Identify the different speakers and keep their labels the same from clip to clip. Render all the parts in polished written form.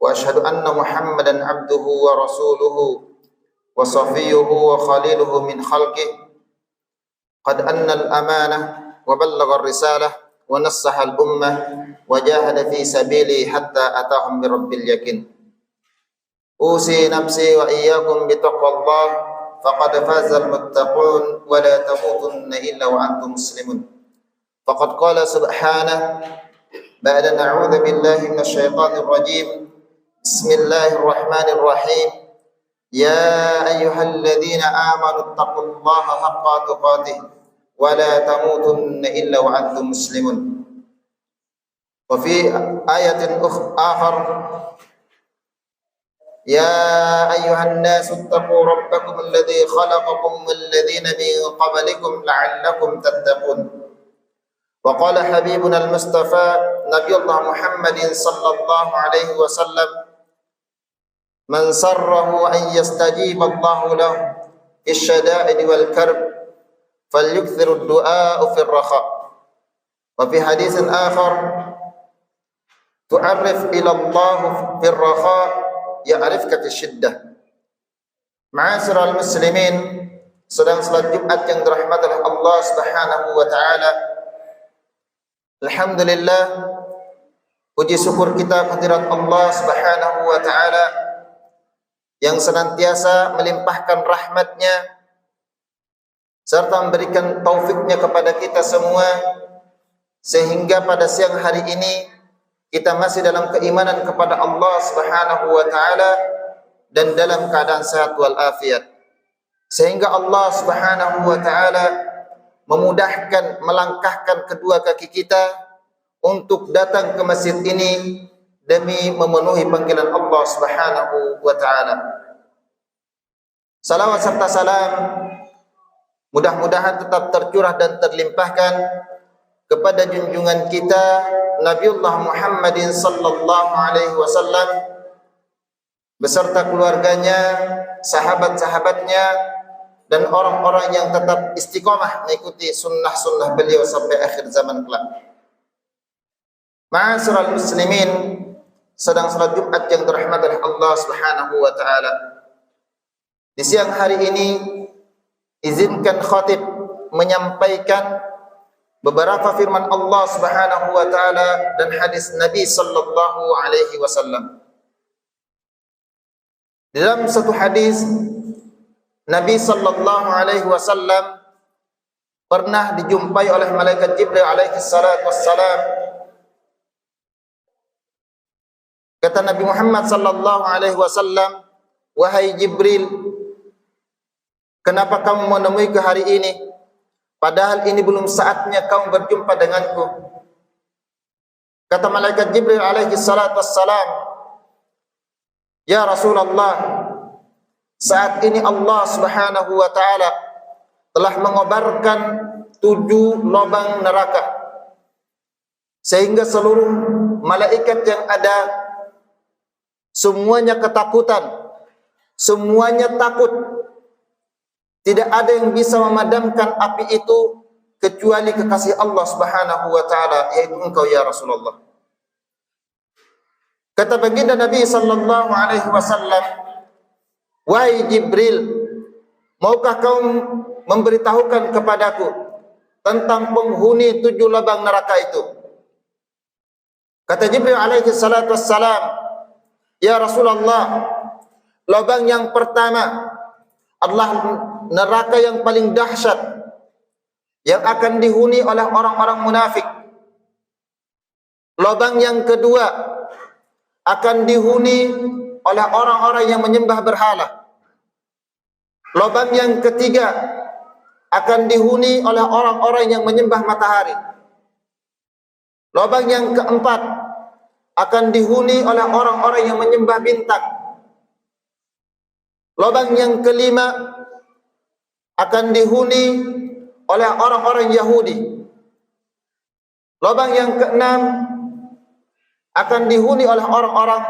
Speaker 1: وأشهد أن محمدا عبده ورسوله وصفيه وخليله من خلقه قد أدى الأمانة وبلغ الرسالة ونصح الأمة وجاهد في سبيله حتى أتاهم برب اليقين أوصي نفسي وإياكم بتقوى الله فقد فاز المتقون ولا تموتن إلا وأنتم مسلمون فقد قال سبحانه بعد نعوذ بالله من الشيطان الرجيم بسم الله الرحمن الرحيم يا أيها الذين آمنوا اتقوا الله حق تقاته ولا تموتن إلا وأنتم مسلمون وفي آية آخر يا أيها الناس اتقوا ربكم الذي خلقكم والذين من قبلكم لعلكم تتقون وقال حبيبنا المصطفى نبي الله محمد صلى الله عليه وسلم من سره أن يستجيب الله له في الشدائد والكرب فليكثر الدعاء في الرخاء وفي حديث آخر تعرف إلى الله في الرخاء يعرفك في الشدة. Ma'asyiral muslimin, sedang salat Jumat yang dirahmati oleh Allah Subhanahu wa taala. Alhamdulillah, puji syukur kita kehadirat Allah Subhanahu wa taala yang senantiasa melimpahkan rahmatnya serta memberikan taufiknya kepada kita semua sehingga pada siang hari ini kita masih dalam keimanan kepada Allah Subhanahu wa taala dan dalam keadaan sehat wal afiat. Sehingga Allah Subhanahu wa taala memudahkan melangkahkan kedua kaki kita untuk datang ke masjid ini demi memenuhi panggilan Allah Subhanahu wa taala. Salawat serta salam mudah-mudahan tetap tercurah dan terlimpahkan kepada junjungan kita Nabiullah Muhammadin sallallahu alaihi wasallam beserta keluarganya, sahabat-sahabatnya dan orang-orang yang tetap istiqomah mengikuti sunnah-sunnah beliau sampai akhir zaman kelak. Ma'asyiral muslimin, sedang salat Jumat yang dirahmati oleh Allah Subhanahu wa taala. Di siang hari ini izinkan khatib menyampaikan beberapa firman Allah Subhanahu wa taala dan hadis Nabi sallallahu alaihi wasallam. Dalam satu hadis Nabi sallallahu alaihi wasallam pernah dijumpai oleh malaikat Jibril alaihi salatu wassalam. Kata Nabi Muhammad sallallahu alaihi wasallam, "Wahai Jibril, kenapa kamu menemui ke hari ini? Padahal ini belum saatnya kamu berjumpa denganku." Kata malaikat Jibril alaihi salatu wassalam, "Ya Rasulullah, saat ini Allah Subhanahu wa taala telah mengobarkan 7 lubang neraka sehingga seluruh malaikat yang ada semuanya ketakutan, semuanya takut. Tidak ada yang bisa memadamkan api itu kecuali kekasih Allah Subhanahu wa taala, yaitu engkau ya Rasulullah." Kata baginda Nabi sallallahu alaihi wasallam, "Wahai Jibril, maukah kau memberitahukan kepadaku tentang penghuni 7 lubang neraka itu?" Kata Jibril alaihi salatu wassalam, "Ya Rasulullah, lubang yang pertama adalah neraka yang paling dahsyat yang akan dihuni oleh orang-orang munafik. Lubang yang kedua akan dihuni oleh orang-orang yang menyembah berhala. Lubang yang ketiga akan dihuni oleh orang-orang yang menyembah matahari. Lubang yang keempat akan dihuni oleh orang-orang yang menyembah bintang. Lubang yang kelima akan dihuni oleh orang-orang Yahudi. Lubang yang keenam akan dihuni oleh orang-orang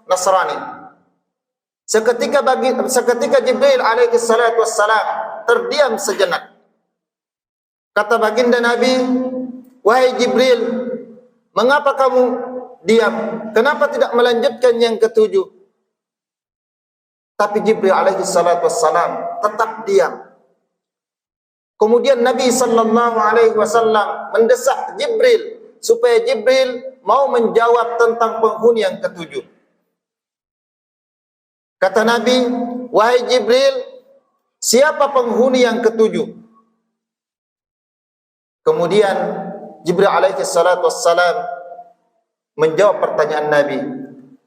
Speaker 1: Nasrani." Seketika Jibril alaihi salatu wassalam terdiam sejenak. Kata baginda Nabi, "Wahai Jibril, mengapa kamu diam. Kenapa tidak melanjutkan yang ketujuh? Tapi Jibril alaihi salatu wassalam tetap diam. Kemudian Nabi sallallahu alaihi wasallam mendesak Jibril supaya Jibril mau menjawab tentang penghuni yang ketujuh. Kata Nabi, wahai Jibril, siapa penghuni yang ketujuh? Kemudian Jibril alaihi salatu wassalam menjawab pertanyaan Nabi,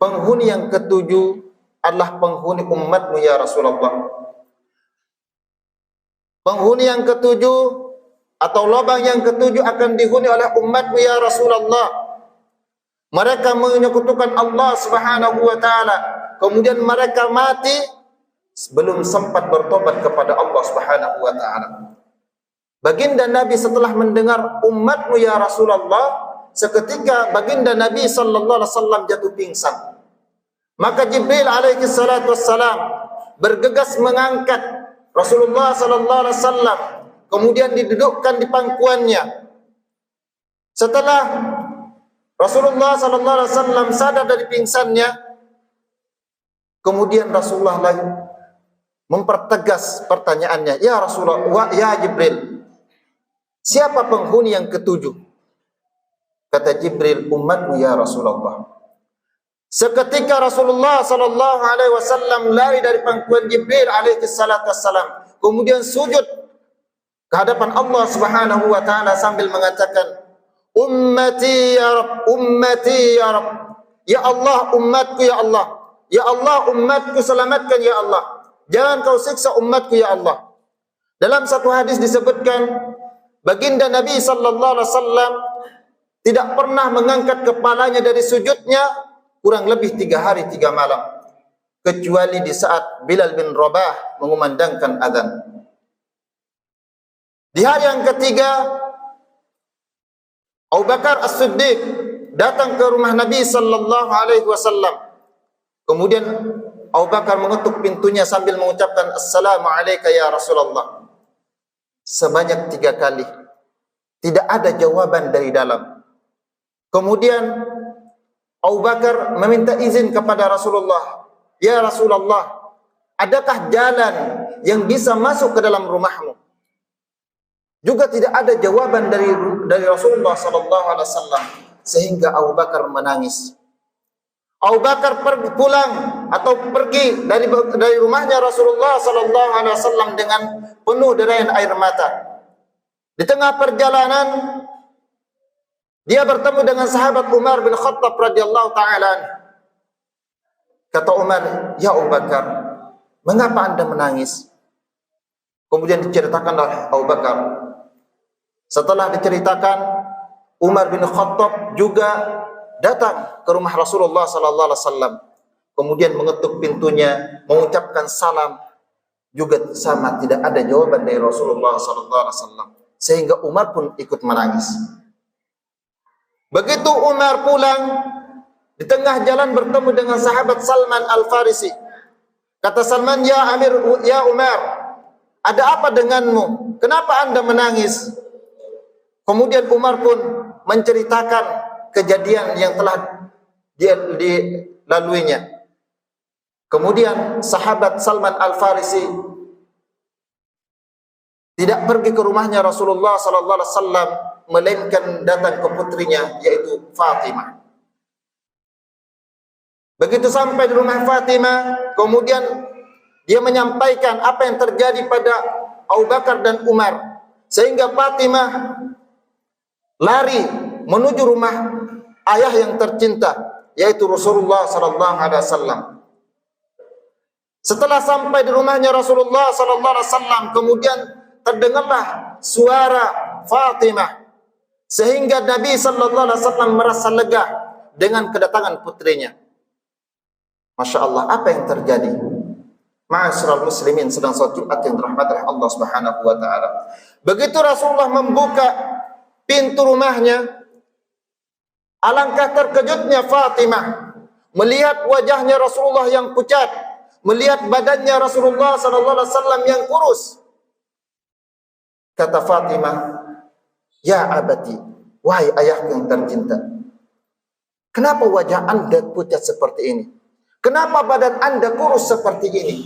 Speaker 1: penghuni yang ketujuh adalah penghuni umatmu ya Rasulullah. Penghuni yang ketujuh atau lubang yang ketujuh akan dihuni oleh umatmu ya Rasulullah. Mereka menyekutukan Allah Subhanahu wa taala, kemudian mereka mati sebelum sempat bertobat kepada Allah Subhanahu wa taala. Baginda Nabi setelah mendengar umatmu ya Rasulullah, seketika baginda Nabi sallallahu alaihi wasallam jatuh pingsan. Maka Jibril alaihi salatu wassalam bergegas mengangkat Rasulullah sallallahu alaihi wasallam, kemudian didudukkan di pangkuannya. Setelah Rasulullah sallallahu alaihi wasallam sadar dari pingsannya, kemudian Rasulullah lagi mempertegas pertanyaannya, ya Rasulullah, ya Jibril, siapa penghuni yang ketujuh? Kata Jibril, umatmu ya Rasulullah. Seketika Rasulullah sallallahu alaihi wasallam lari dari pangkuan Jibril alaihi salatu wassalam, kemudian sujud ke hadapan Allah Subhanahu wa taala sambil mengatakan, ummati ya Rabb, ummati ya Rabb, ya Allah umatku ya Allah, ya Allah umatku selamatkan ya Allah, jangan kau siksa umatku ya Allah. Dalam satu hadis disebutkan, baginda Nabi sallallahu alaihi wasallam tidak pernah mengangkat kepalanya dari sujudnya kurang lebih 3 hari 3 malam, kecuali di saat Bilal bin Rabah mengumandangkan azan. Di hari yang ketiga, Abu Bakar As-Siddiq datang ke rumah Nabi sallallahu alaihi wasallam. Kemudian Abu Bakar mengetuk pintunya sambil mengucapkan assalamu alayka ya Rasulullah. Sebanyak 3 kali. Tidak ada jawaban dari dalam. Kemudian Abu Bakar meminta izin kepada Rasulullah, ya Rasulullah, adakah jalan yang bisa masuk ke dalam rumahmu? Juga tidak ada jawaban dari Rasulullah sallallahu alaihi wasallam, sehingga Abu Bakar menangis. Abu Bakar pulang atau pergi dari rumahnya Rasulullah sallallahu alaihi wasallam dengan penuh derayan air mata. Di tengah perjalanan dia bertemu dengan sahabat Umar bin Khattab radhiyallahu taala. Kata Umar, "Ya Abu Bakar, mengapa Anda menangis?" Kemudian diceritakan oleh Abu Bakar. Setelah diceritakan, Umar bin Khattab juga datang ke rumah Rasulullah sallallahu alaihi wasallam. Kemudian mengetuk pintunya, mengucapkan salam, juga sama tidak ada jawaban dari Rasulullah sallallahu alaihi wasallam. Sehingga Umar pun ikut menangis. Begitu Umar pulang, di tengah jalan bertemu dengan sahabat Salman Al-Farisi. Kata Salman, "Ya Amir, ya Umar, ada apa denganmu? Kenapa Anda menangis?" Kemudian Umar pun menceritakan kejadian yang telah dilaluinya. Kemudian sahabat Salman Al-Farisi tidak pergi ke rumahnya Rasulullah sallallahu alaihi wasallam, melainkan datang ke putrinya, yaitu Fatimah. Begitu sampai di rumah Fatimah, kemudian dia menyampaikan apa yang terjadi pada Abu Bakar dan Umar, sehingga Fatimah lari menuju rumah ayah yang tercinta, yaitu Rasulullah sallallahu alaihi wasallam. Setelah sampai di rumahnya Rasulullah sallallahu alaihi wasallam, kemudian terdengarlah suara Fatimah, sehingga Nabi sallallahu alaihi wasallam merasa lega dengan kedatangan putrinya. Masya Allah, apa yang terjadi? Ma'asyiral muslimin, sedang salat Jumat yang dirahmati oleh Allah Subhanahu wa taala. Begitu Rasulullah membuka pintu rumahnya, alangkah terkejutnya Fatimah melihat wajahnya Rasulullah yang pucat, melihat badannya Rasulullah sallallahu alaihi wasallam yang kurus. Kata Fatimah, "Ya abati, wahai ayahku yang tercinta, Kenapa wajah Anda pucat seperti ini? Kenapa badan Anda kurus seperti ini?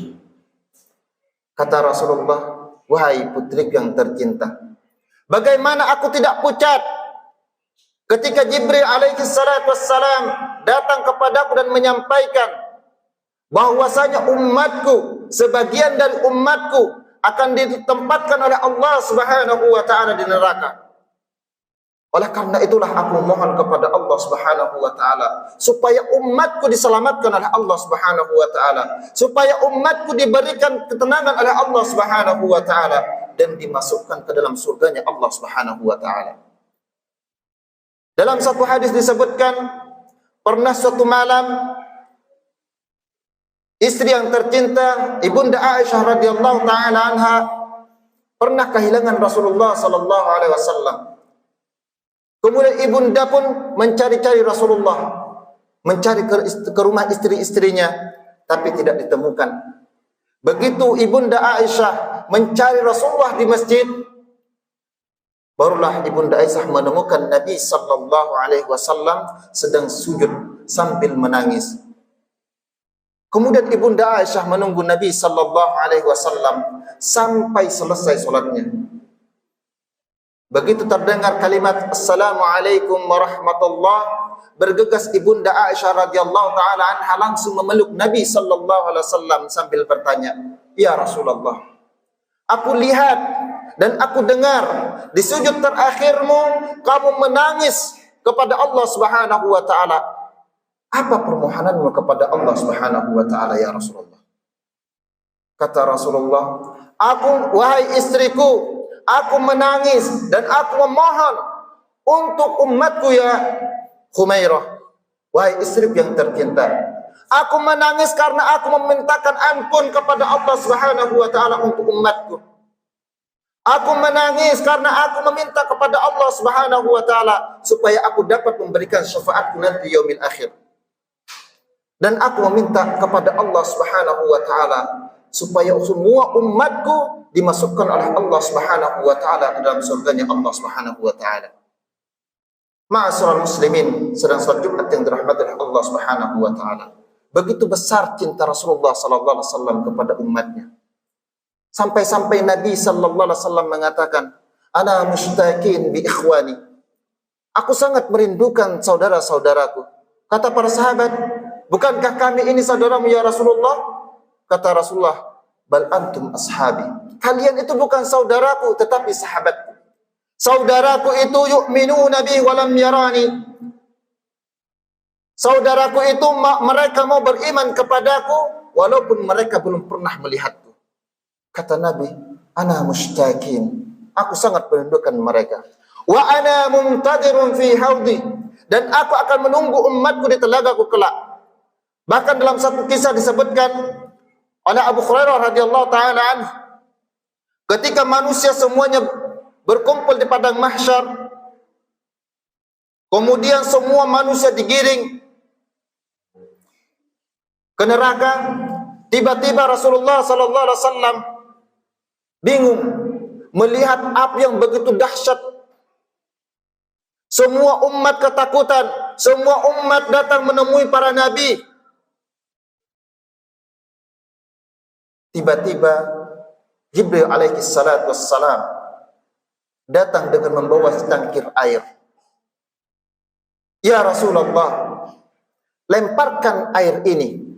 Speaker 1: Kata Rasulullah, wahai putriku yang tercinta, bagaimana aku tidak pucat ketika Jibril alaihi salatu wassalam datang kepadaku dan menyampaikan bahwasanya umatku, sebagian dari umatku akan ditempatkan oleh Allah Subhanahu wa taala di neraka. Oleh karena itulah aku mohon kepada Allah Subhanahu wa taala supaya umatku diselamatkan oleh Allah Subhanahu wa taala, supaya umatku diberikan ketenangan oleh Allah Subhanahu wa taala dan dimasukkan ke dalam surganya Allah Subhanahu wa taala. Dalam satu hadis disebutkan, pernah suatu malam istri yang tercinta Ibunda Aisyah radhiyallahu taala anha pernah kehilangan Rasulullah sallallahu alaihi wasallam. Kemudian ibunda pun mencari-cari Rasulullah, mencari ke rumah istri-istrinya, tapi tidak ditemukan. Begitu ibunda Aisyah mencari Rasulullah di masjid, barulah ibunda Aisyah menemukan Nabi sallallahu alaihi wasallam sedang sujud sambil menangis. Kemudian ibunda Aisyah menunggu Nabi sallallahu alaihi wasallam sampai selesai salatnya. Begitu terdengar kalimat Assalamualaikum warahmatullahi, bergegas ibunda Aisyah radhiyallahu taala anha langsung memeluk Nabi sallallahu alaihi wasallam sambil bertanya, "Ya Rasulullah, aku lihat dan aku dengar di sujud terakhirmu kamu menangis kepada Allah Subhanahu wa taala. Apa permohonanmu kepada Allah Subhanahu wa taala ya Rasulullah?" Kata Rasulullah, wahai istriku, aku menangis dan aku memohon untuk umatku ya Humairah, wahai istri yang tercinta. Aku menangis karena aku memintakan ampun kepada Allah Subhanahu wa taala untuk umatku. Aku menangis karena aku meminta kepada Allah Subhanahu wa taala supaya aku dapat memberikan syafaatku nanti yaumil akhir. Dan aku meminta kepada Allah Subhanahu wa taala supaya semua umatku dimasukkan oleh Allah Subhanahu wa taala ke dalam surganya Allah Subhanahu wa taala. Ma'asyiral muslimin, sedang salat Jumat yang dirahmati oleh Allah Subhanahu wa taala. Begitu besar cinta Rasulullah sallallahu alaihi wasallam kepada umatnya. Sampai-sampai Nabi sallallahu alaihi wasallam mengatakan, "Ana mushtaqin bi ikhwani." Aku sangat merindukan saudara-saudaraku. Kata para sahabat, "Bukankah kami ini saudaramu ya Rasulullah?" Kata Rasulullah, "Bal antum ashabi." Kalian itu bukan saudaraku tetapi sahabatku. Saudaraku itu yu'minuna bi wa lam yarani. Saudaraku itu mereka mau beriman kepadaku walaupun mereka belum pernah melihatku. Kata Nabi, "Ana mushtaqin." Aku sangat merindukan mereka. "Wa ana muntadirun fi haudi." Dan aku akan menunggu umatku di telagaku kelak. Bahkan dalam satu kisah disebutkan oleh Abu Hurairah radhiyallahu taala anhu, ketika manusia semuanya berkumpul di padang mahsyar, kemudian semua manusia digiring ke neraka, tiba-tiba Rasulullah sallallahu alaihi wasallam bingung melihat api yang begitu dahsyat. Semua umat ketakutan, semua umat datang menemui para nabi. Tiba-tiba Jibril alaihi salatu wassalam datang dengan membawa secangkir air. "Ya Rasulullah, lemparkan air ini."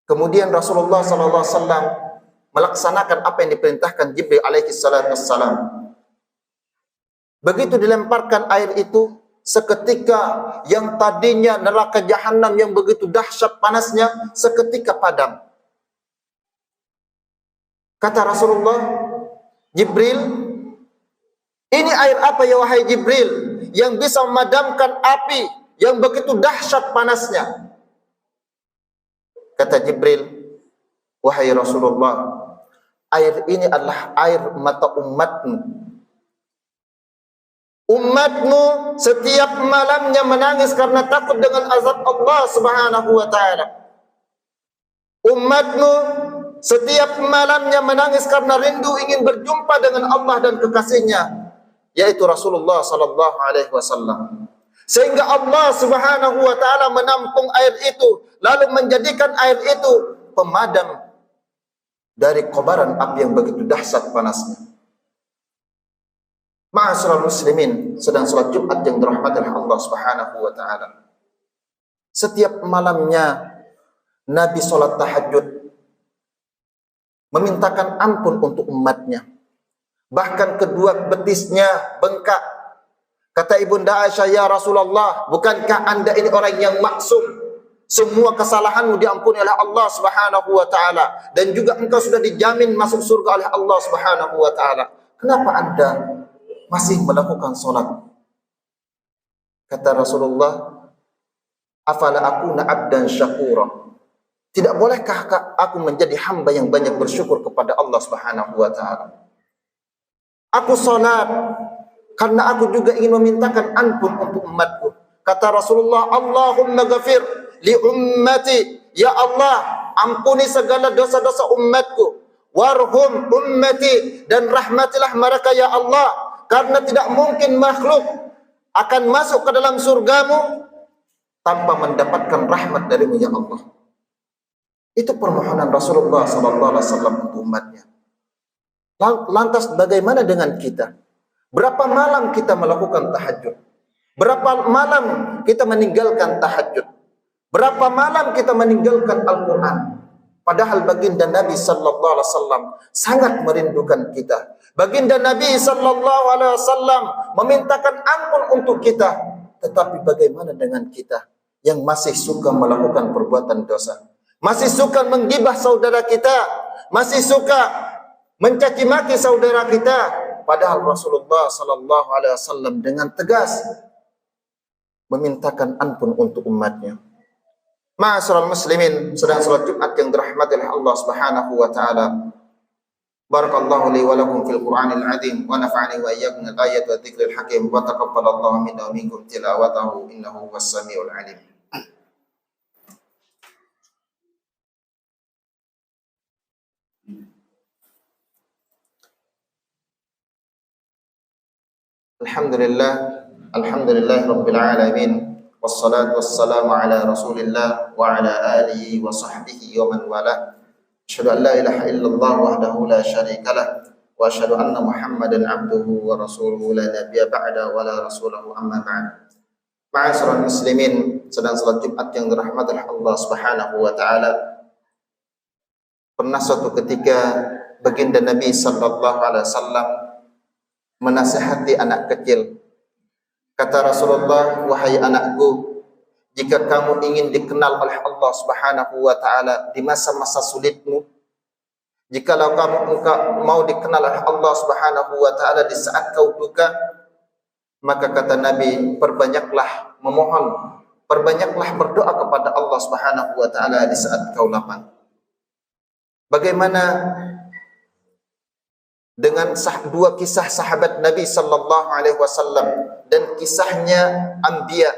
Speaker 1: Kemudian Rasulullah sallallahu alaihi wasallam melaksanakan apa yang diperintahkan Jibril alaihi salatu wassalam. Begitu dilemparkan air itu, seketika yang tadinya neraka jahanam yang begitu dahsyat panasnya seketika padam. Kata Rasulullah, "Jibril, ini air apa ya wahai Jibril yang bisa memadamkan api yang begitu dahsyat panasnya?" Kata Jibril, "Wahai Rasulullah, air ini adalah air mata umatmu. Umatmu setiap malamnya menangis karena takut dengan azab Allah Subhanahu wa taala. Umatmu setiap malamnya menangis karena rindu ingin berjumpa dengan Allah dan kekasihnya, yaitu Rasulullah sallallahu alaihi wasallam. Sehingga Allah Subhanahu wa taala menampung air itu, lalu menjadikan air itu pemadam dari kobaran api yang begitu dahsyat panasnya. Ma'asyiral muslimin, sedang salat Jumat yang dirahmati oleh Allah Subhanahu wa taala. Setiap malamnya Nabi salat tahajud, memintakan ampun untuk umatnya. Bahkan kedua betisnya bengkak. Kata Ibunda Aisyah, "Ya Rasulullah, bukankah Anda ini orang yang maksum? Semua kesalahanmu diampuni oleh Allah Subhanahu wa taala dan juga engkau sudah dijamin masuk surga oleh Allah Subhanahu wa taala. Kenapa Anda masih melakukan salat?" Kata Rasulullah, "Afala akuna abdan syakura?" Tidak bolehkah aku menjadi hamba yang banyak bersyukur kepada Allah Subhanahu wa taala? Aku salat karena aku juga ingin memintakan ampun untuk umatku. Kata Rasulullah, "Allahumma ghafir li ummati." Ya Allah, ampuni segala dosa-dosa umatku. Warhum ummati, dan rahmatilah mereka ya Allah. Karena tidak mungkin makhluk akan masuk ke dalam surgamu tanpa mendapatkan rahmat darimu ya Allah. Itu permohonan Rasulullah SAW untuk umatnya. Lantas bagaimana dengan kita? Berapa malam kita melakukan tahajud? Berapa malam kita meninggalkan tahajud? Berapa malam kita meninggalkan Al-Quran? Padahal baginda Nabi sallallahu alaihi wasallam sangat merindukan kita. Baginda Nabi sallallahu alaihi wasallam memintakan ampun untuk kita. Tetapi bagaimana dengan kita yang masih suka melakukan perbuatan dosa? Masih suka menggibah saudara kita, masih suka mencaci maki saudara kita. Padahal Rasulullah sallallahu alaihi wasallam dengan tegas memintakan ampun untuk umatnya. Ma'asyiral muslimin, sedang salat Jumat yang dirahmati oleh Allah Subhanahu wa taala. Barakallahu li wa lakum fil Qur'anil azim wa nafa'ani wa iyyakum bil ayati wa dzikril hakim wa taqabbalallahu minna wa minkum tilawatahu innahu huwas samiul alim. Alhamdulillah rabbil alamin, wassalatu wassalamu ala rasulillah wa ala alihi wa sahbihi wa man wala. Asyhadu an la ilaha illallah wahdahu la syarika lah wa asyhadu anna Muhammadan abduhu wa rasuluhu la nabiyya ba'da wa la rasulahu amma ba'd. Ma'asyiral muslimin, sedang salat Jumat yang dirahmati oleh Allah Subhanahu wa taala. Pernah suatu ketika baginda Nabi sallallahu alaihi wasallam menasihati anak kecil. Kata Rasulullah, "Wahai anakku, jika kamu ingin dikenal oleh Allah Subhanahu wa taala di masa-masa sulitmu, jikalau engkau mau dikenal oleh Allah Subhanahu wa taala di saat kau duka, maka kata Nabi, perbanyaklah memohon, perbanyaklah berdoa kepada Allah Subhanahu wa taala di saat kau lapang." Bagaimana dengan dua kisah sahabat Nabi sallallahu alaihi wasallam dan kisahnya anbiya?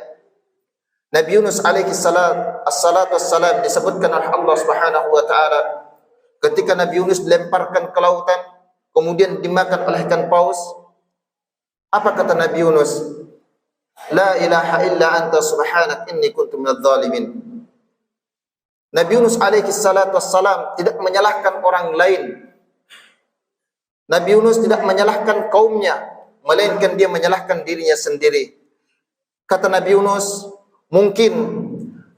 Speaker 1: Nabi Yunus alaihi salatu wassalam disebutkan oleh Allah Subhanahu wa taala ketika Nabi Yunus dilemparkan ke lautan kemudian dimakan oleh ikan paus. Apa kata Nabi Yunus? "La ilaha illa anta subhanak inni kuntu minadh dhalimin." Nabi Yunus alaihi salatu wassalam tidak menyalahkan orang lain. Nabi Yunus tidak menyalahkan kaumnya, melainkan dia menyalahkan dirinya sendiri. Kata Nabi Yunus, "Mungkin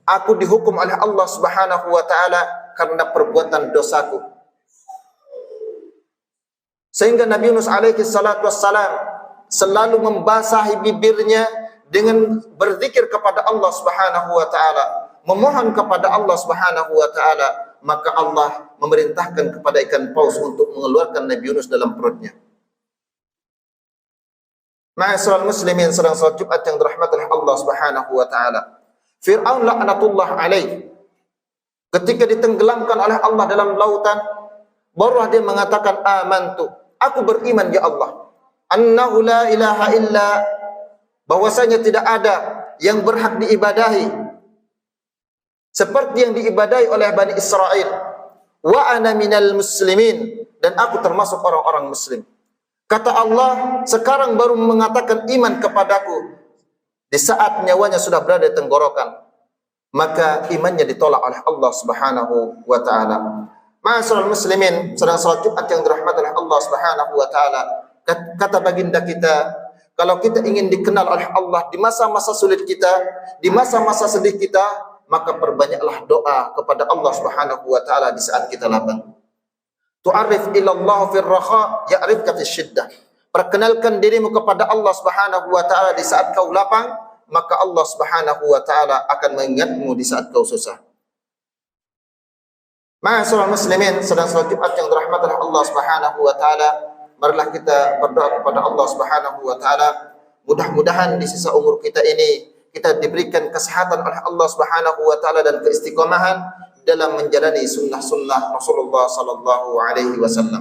Speaker 1: aku dihukum oleh Allah Subhanahu wa taala karena perbuatan dosaku." Sehingga Nabi Yunus alaihi salatu wassalam selalu membasahi bibirnya dengan berzikir kepada Allah Subhanahu wa taala, memohon kepada Allah Subhanahu wa taala. Maka Allah memerintahkan kepada ikan paus untuk mengeluarkan Nabi Yunus dalam perutnya. Ma'asyiral muslimin, sedang salat Jumat yang dirahmati oleh Allah Subhanahu wa taala. Fir'aun laknatullah alaih, ketika ditenggelamkan oleh Allah dalam lautan, barulah dia mengatakan, "Amantu," aku beriman ya Allah, "annahu la ilaha illa," bahwasanya tidak ada yang berhak diibadahi seperti yang diibadahi oleh Bani Israel, "wa ana minal muslimin," dan aku termasuk orang-orang muslim. Kata Allah, sekarang baru mengatakan iman kepadaku. di saat nyawanya sudah berada di tenggorokan, maka imannya ditolak oleh Allah Subhanahu wa taala. Ma'asyiral muslimin, sedang salat Jumat yang dirahmati oleh Allah Subhanahu wa taala. Kata baginda kita, kalau kita ingin dikenal oleh Allah di masa-masa sulit kita, di masa-masa sedih kita, maka perbanyaklah doa kepada Allah Subhanahu wa taala di saat kita lapang. Tu'arif ila Allah fil raha ya'rifka fis syiddah. Perkenalkan dirimu kepada Allah Subhanahu wa taala di saat kau lapang, maka Allah Subhanahu wa taala akan mengingatmu di saat kau susah. Ma'asyiral muslimin, sedang salat Jumat yang dirahmati oleh Allah Subhanahu wa taala, marilah kita berdoa kepada Allah Subhanahu wa taala, mudah-mudahan di sisa umur kita ini kita diberikan kesehatan oleh Allah Subhanahu wa taala dan keistiqomahan dalam menjalani sunnah-sunnah Rasulullah sallallahu alaihi wasallam.